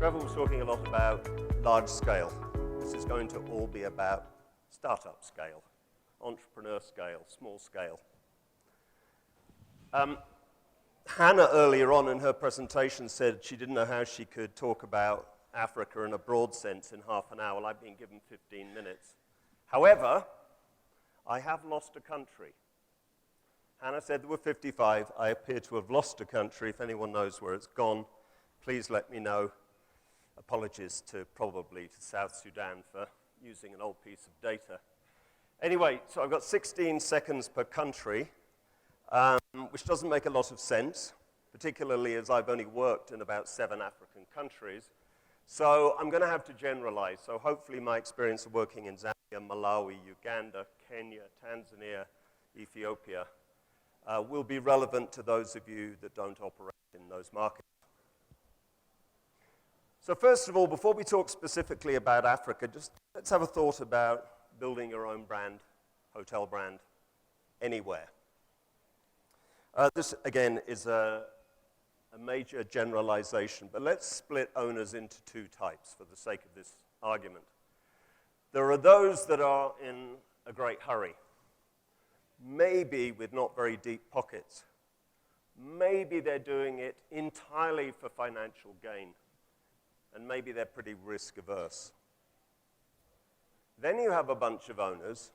Trevor was talking a lot about large scale. This is going to all be about startup scale, entrepreneur scale, small scale. Hannah earlier on in her presentation said she didn't know how she could talk about Africa in a broad sense in half an hour. Well, I've been given 15 minutes. However, I have lost a country. Hannah said there were 55. I appear to have lost a country. If anyone knows where it's gone, please let me know. Apologies probably to South Sudan for using an old piece of data. Anyway, so I've got 16 seconds per country, which doesn't make a lot of sense, particularly as I've only worked in about 7 African countries. So I'm going to have to generalize. So hopefully my experience of working in Zambia, Malawi, Uganda, Kenya, Tanzania, Ethiopia will be relevant to those of you that don't operate in those markets. So first of all, before we talk specifically about Africa, just let's have a thought about building your own brand, hotel brand, anywhere. This, again, is a major generalization, but let's split owners into 2 types for the sake of this argument. There are those that are in a great hurry, maybe with not very deep pockets. Maybe they're doing it entirely for financial gain, and maybe they're pretty risk averse. Then you have a bunch of owners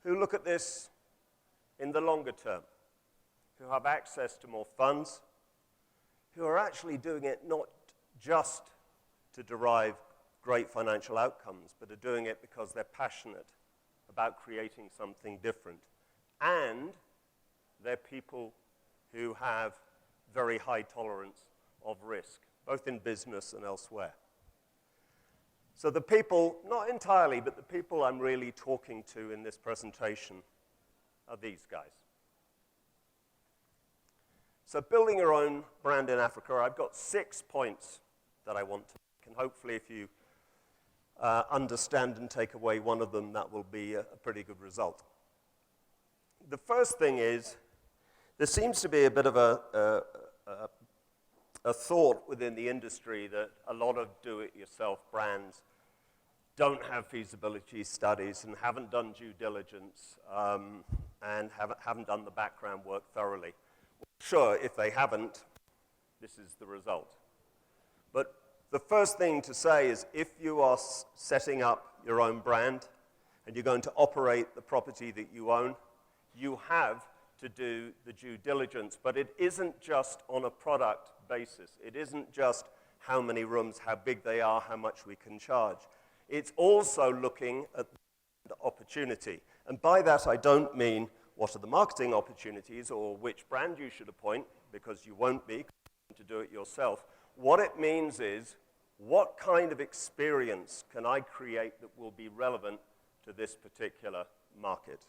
who look at this in the longer term, who have access to more funds, who are actually doing it not just to derive great financial outcomes, but are doing it because they're passionate about creating something different. And they're people who have very high tolerance of risk, both in business and elsewhere. So the people, not entirely, but the people I'm really talking to in this presentation are these guys. So building your own brand in Africa, I've got 6 points that I want to make, and hopefully if you understand and take away one of them, that will be a pretty good result. The first thing is, there seems to be a bit of a thought within the industry that a lot of do-it-yourself brands don't have feasibility studies and haven't done due diligence and haven't done the background work thoroughly. Well, sure, if they haven't, this is the result. But the first thing to say is if you are setting up your own brand and you're going to operate the property that you own, you have to do the due diligence, but it isn't just on a product basis. It isn't just how many rooms, how big they are, how much we can charge. It's also looking at the opportunity. And by that, I don't mean what are the marketing opportunities or which brand you should appoint, because you won't be to do it yourself. What it means is, what kind of experience can I create that will be relevant to this particular market?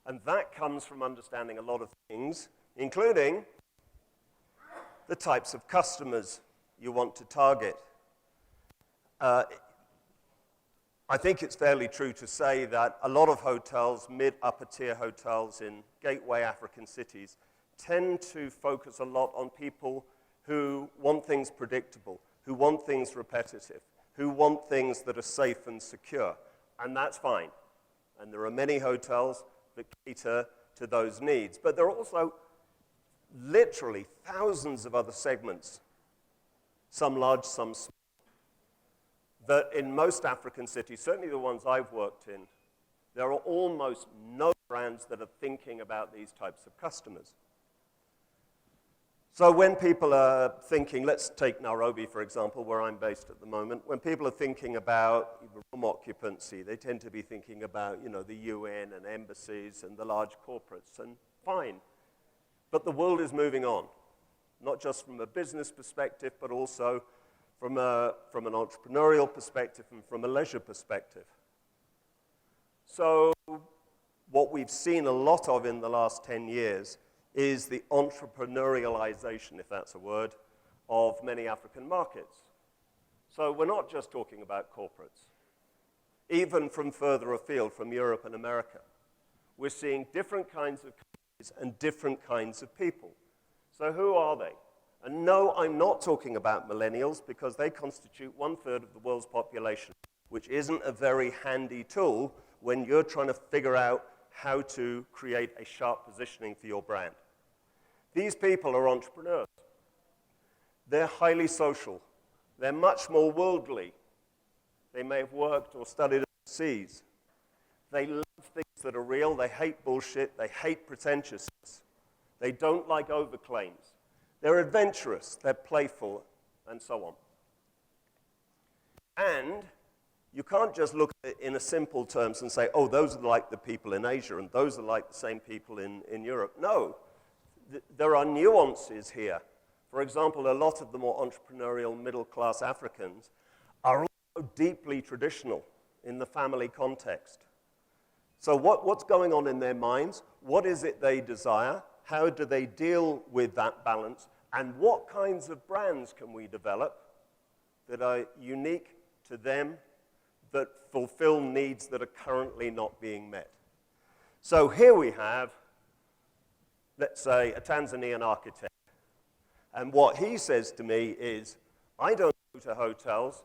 And that comes from understanding a lot of things, including the types of customers you want to target. I think it's fairly true to say that a lot of hotels, mid-upper tier hotels in gateway African cities, tend to focus a lot on people who want things predictable, who want things repetitive, who want things that are safe and secure. And that's fine. And there are many hotels that cater to those needs. But there are also literally thousands of other segments, some large, some small, that in most African cities, certainly the ones I've worked in, there are almost no brands that are thinking about these types of customers. So when people are thinking, let's take Nairobi, for example, where I'm based at the moment. When people are thinking about room occupancy, they tend to be thinking about, the UN and embassies and the large corporates, and fine. But the world is moving on, not just from a business perspective, but also from an entrepreneurial perspective and from a leisure perspective. So what we've seen a lot of in the last 10 years is the entrepreneurialization, if that's a word, of many African markets. So we're not just talking about corporates. Even from further afield, from Europe and America, we're seeing different kinds of companies and different kinds of people. So who are they? And no, I'm not talking about millennials because they constitute 1/3 of the world's population, which isn't a very handy tool when you're trying to figure out how to create a sharp positioning for your brand. These people are entrepreneurs. They're highly social. They're much more worldly. They may have worked or studied overseas. They love things that are real. They hate bullshit. They hate pretentiousness. They don't like overclaims. They're adventurous. They're playful, and so on. And you can't just look at it in a simple terms and say, oh, those are like the people in Asia, and those are like the same people in Europe. No, there are nuances here. For example, a lot of the more entrepreneurial middle-class Africans are also deeply traditional in the family context. So what's going on in their minds? What is it they desire? How do they deal with that balance? And what kinds of brands can we develop that are unique to them, that fulfill needs that are currently not being met? So here we have, let's say, a Tanzanian architect. And what he says to me is, I don't go to hotels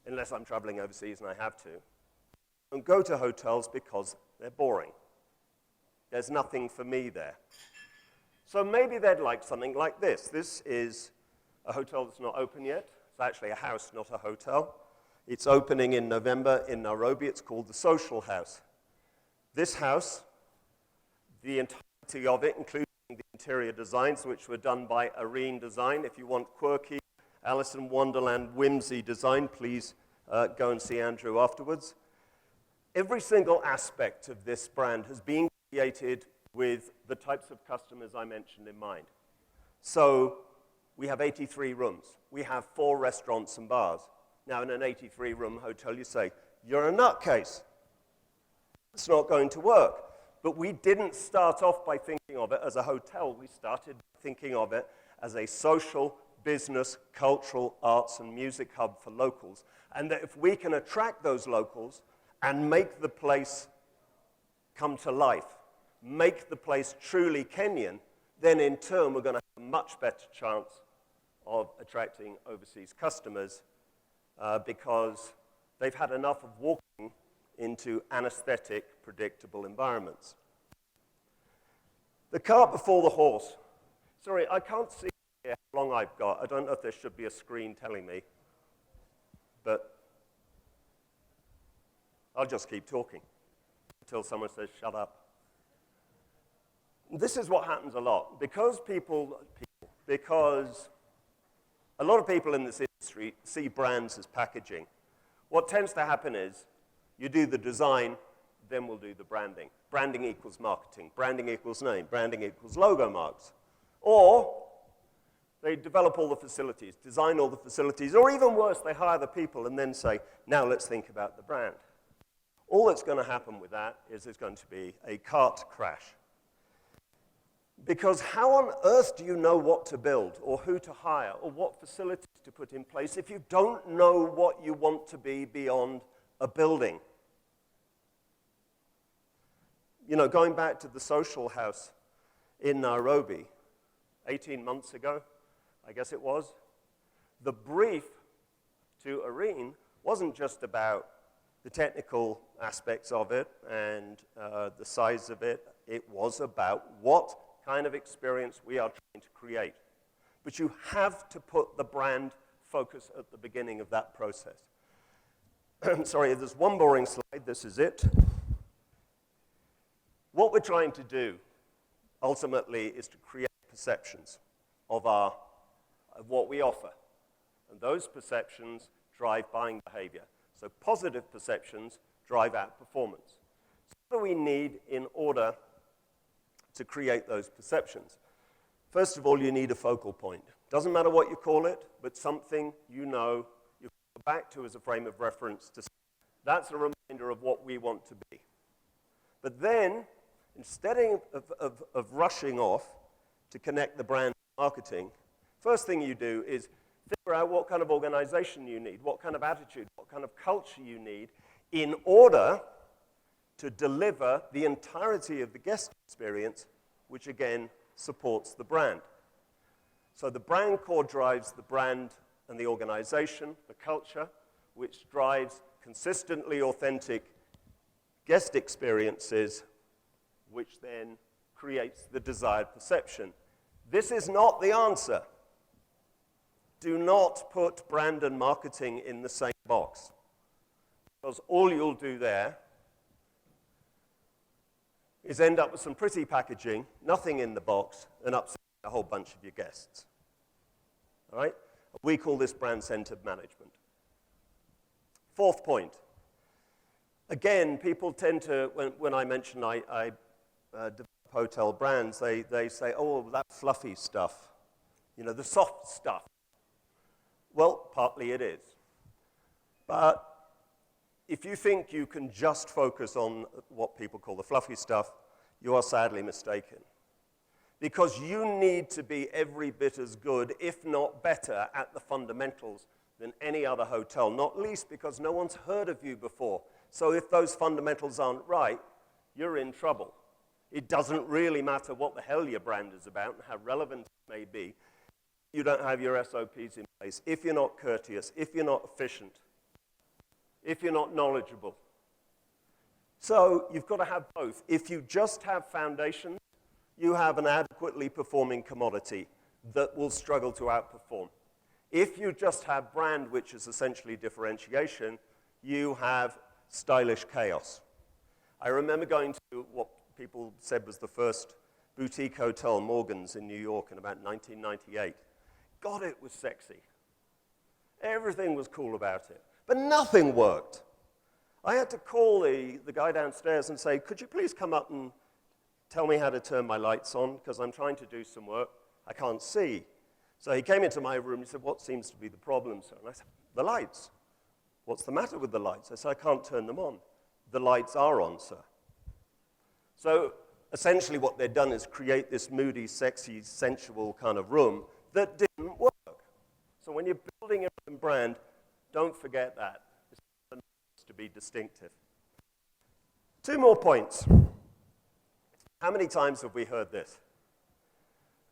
unless I'm traveling overseas and I have to. I don't go to hotels because they're boring. There's nothing for me there. So maybe they'd like something like this. This is a hotel that's not open yet. It's actually a house, not a hotel. It's opening in November in Nairobi. It's called the Social House. This house, the entirety of it, including the interior designs, which were done by Arene Design. If you want quirky Alice in Wonderland whimsy design, please go and see Andrew afterwards. Every single aspect of this brand has been created with the types of customers I mentioned in mind. So we have 83 rooms. We have 4 restaurants and bars. Now, in an 83-room hotel, you say, you're a nutcase. It's not going to work. But we didn't start off by thinking of it as a hotel. We started thinking of it as a social, business, cultural, arts, and music hub for locals. And that if we can attract those locals and make the place come to life, make the place truly Kenyan, then in turn we're going to have a much better chance of attracting overseas customers because they've had enough of walking into anesthetic, predictable environments. The cart before the horse. Sorry, I can't see how long I've got. I don't know if there should be a screen telling me, but I'll just keep talking until someone says, shut up. This is what happens a lot. Because a lot of people in this industry see brands as packaging. What tends to happen is you do the design, then we'll do the branding. Branding equals marketing. Branding equals name. Branding equals logo marks. Or they develop all the facilities, design all the facilities, or even worse, they hire the people and then say, now let's think about the brand. All that's going to happen with that is there's going to be a cart crash. Because how on earth do you know what to build, or who to hire, or what facilities to put in place if you don't know what you want to be beyond a building? You know, going back to the Social House in Nairobi, 18 months ago, I guess it was, the brief to Arene wasn't just about the technical aspects of it and the size of it. It was about what kind of experience we are trying to create. But you have to put the brand focus at the beginning of that process. Sorry, there's one boring slide. This is it. What we're trying to do, ultimately, is to create perceptions of what we offer. And those perceptions drive buying behavior. So positive perceptions drive out performance. So what do we need in order to create those perceptions? First of all, you need a focal point. Doesn't matter what you call it, but something you know you go back to as a frame of reference to say, that's a reminder of what we want to be. But then, instead of rushing off to connect the brand marketing, first thing you do is figure out what kind of organization you need, what kind of attitude, what kind of culture you need in order to deliver the entirety of the guest experience, which again supports the brand. So the brand core drives the brand and the organization, the culture, which drives consistently authentic guest experiences, which then creates the desired perception. This is not the answer. Do not put brand and marketing in the same box, because all you'll do there is end up with some pretty packaging, nothing in the box, and upset a whole bunch of your guests. All right? We call this brand-centered management. Fourth point. Again, people tend to, when I mention I develop hotel brands, they say, oh, that fluffy stuff, you know, the soft stuff. Well, partly it is. But if you think you can just focus on what people call the fluffy stuff, you are sadly mistaken. Because you need to be every bit as good, if not better, at the fundamentals than any other hotel, not least because no one's heard of you before. So if those fundamentals aren't right, you're in trouble. It doesn't really matter what the hell your brand is about and how relevant it may be. You don't have your SOPs in place. If you're not courteous, if you're not efficient, if you're not knowledgeable. So you've got to have both. If you just have foundations, you have an adequately performing commodity that will struggle to outperform. If you just have brand, which is essentially differentiation, you have stylish chaos. I remember going to what people said was the first boutique hotel, Morgan's in New York in about 1998. God, it was sexy. Everything was cool about it. But nothing worked. I had to call the guy downstairs and say, could you please come up and tell me how to turn my lights on, because I'm trying to do some work. I can't see. So he came into my room and he said, what seems to be the problem, sir? And I said, the lights. What's the matter with the lights? I said, I can't turn them on. The lights are on, sir. So essentially what they'd done is create this moody, sexy, sensual kind of room that didn't work. So when you're building a brand, don't forget that. It's to be distinctive. 2 more points. How many times have we heard this?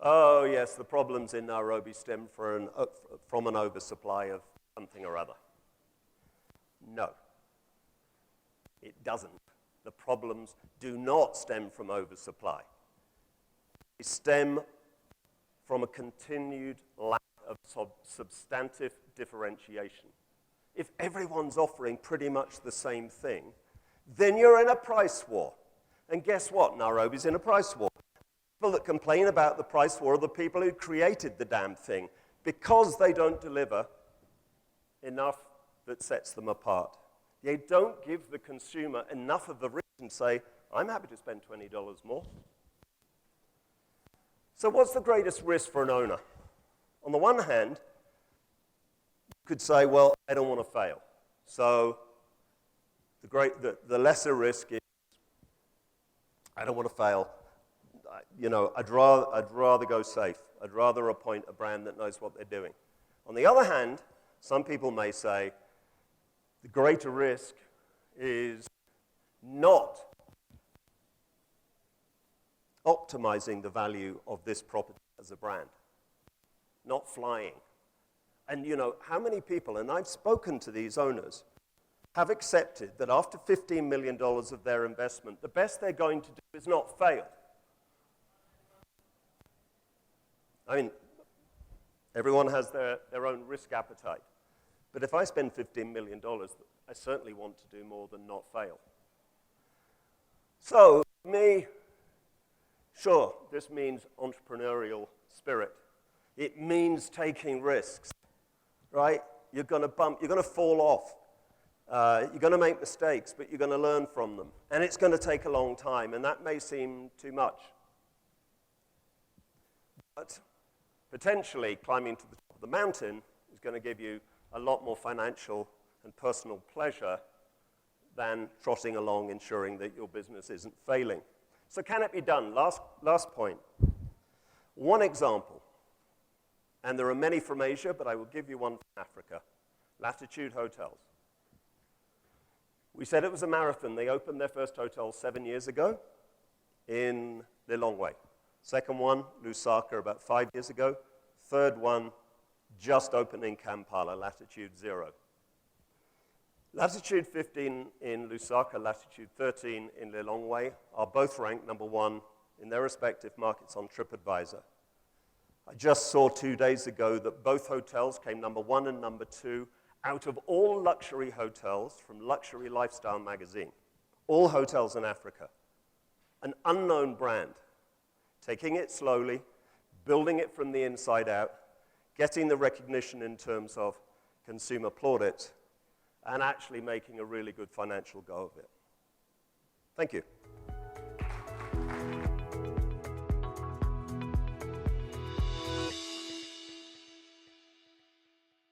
Oh, yes, the problems in Nairobi stem from an oversupply of something or other. No, it doesn't. The problems do not stem from oversupply. They stem from a continued lack of substantive differentiation. If everyone's offering pretty much the same thing, then you're in a price war. And guess what? Nairobi's in a price war. People that complain about the price war are the people who created the damn thing because they don't deliver enough that sets them apart. They don't give the consumer enough of a reason to say, I'm happy to spend $20 more. So what's the greatest risk for an owner? On the one hand, you could say, well, I don't want to fail. So the lesser risk is, I don't want to fail. You know, I'd rather go safe. I'd rather appoint a brand that knows what they're doing. On the other hand, some people may say, the greater risk is not optimizing the value of this property as a brand, not flying. And you know, how many people, and I've spoken to these owners, have accepted that after $15 million of their investment, the best they're going to do is not fail. I mean, everyone has their own risk appetite. But if I spend $15 million, I certainly want to do more than not fail. So, for me, sure, this means entrepreneurial spirit. It means taking risks, right? You're going to fall off. You're going to make mistakes, but you're going to learn from them. And it's going to take a long time, and that may seem too much. But potentially, climbing to the top of the mountain is going to give you a lot more financial and personal pleasure than trotting along ensuring that your business isn't failing. So can it be done? Last point. One example, and there are many from Asia, but I will give you one from Africa. Latitude Hotels. We said it was a marathon. They opened their first hotel 7 years ago in Lilongwe. Second one, Lusaka, about 5 years ago. third one, just opened in Kampala, latitude 0. Latitude 15 in Lusaka, latitude 13 in Lilongwe are both ranked number 1 in their respective markets on TripAdvisor. I just saw 2 days ago that both hotels came number 1 and number 2 out of all luxury hotels from Luxury Lifestyle magazine. All hotels in Africa. An unknown brand, taking it slowly, building it from the inside out, getting the recognition in terms of consumer plaudits, and actually making a really good financial go of it. Thank you.